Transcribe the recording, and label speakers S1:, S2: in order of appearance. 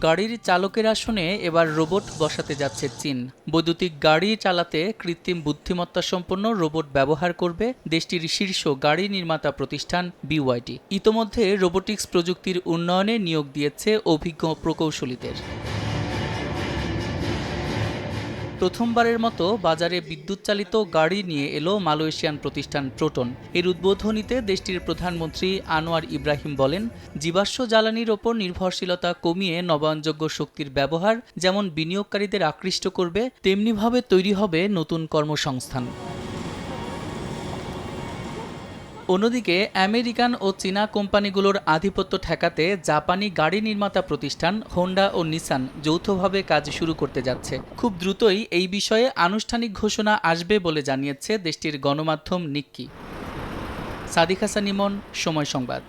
S1: গাড়ির চালকের আসনে এবার রোবট বসাতে যাচ্ছে চীন। বৈদ্যুতিক গাড়ি চালাতে কৃত্রিম বুদ্ধিমত্তা সম্পন্ন রোবট ব্যবহার করবে দেশটির শীর্ষ গাড়ি নির্মাতা প্রতিষ্ঠান BYD। ইতোমধ্যে রোবোটিক্স প্রযুক্তির উন্নয়নে নিয়োগ দিয়েছে অভিজ্ঞ প্রকৌশলীদের। প্রথমবারের মতো বাজারে বিদ্যুৎ চালিত গাড়ি নিয়ে এলো মালয়েশিয়ান প্রতিষ্ঠান প্রোটন। এর উদ্বোধনীতে দেশটির প্রধানমন্ত্রী আনোয়ার ইব্রাহিম বলেন, জীবাশ্ম জ্বালানির ওপর নির্ভরশীলতা কমিয়ে নবায়নযোগ্য শক্তির ব্যবহার যেমন বিনিয়োগকারীদের আকৃষ্ট করবে, তেমনিভাবে তৈরি হবে নতুন কর্মসংস্থান। অন্যদিকে আমেরিকান ও চীনা কোম্পানিগুলোর আধিপত্য ঠেকাতে জাপানি গাড়ি নির্মাতা প্রতিষ্ঠান হোন্ডা ও নিসান যৌথভাবে কাজ শুরু করতে যাচ্ছে। খুব দ্রুতই এই বিষয়ে আনুষ্ঠানিক ঘোষণা আসবে বলে জানিয়েছে দেশটির গণমাধ্যম নিক্কি। সাদিক হাসান ইমন, সময় সংবাদ।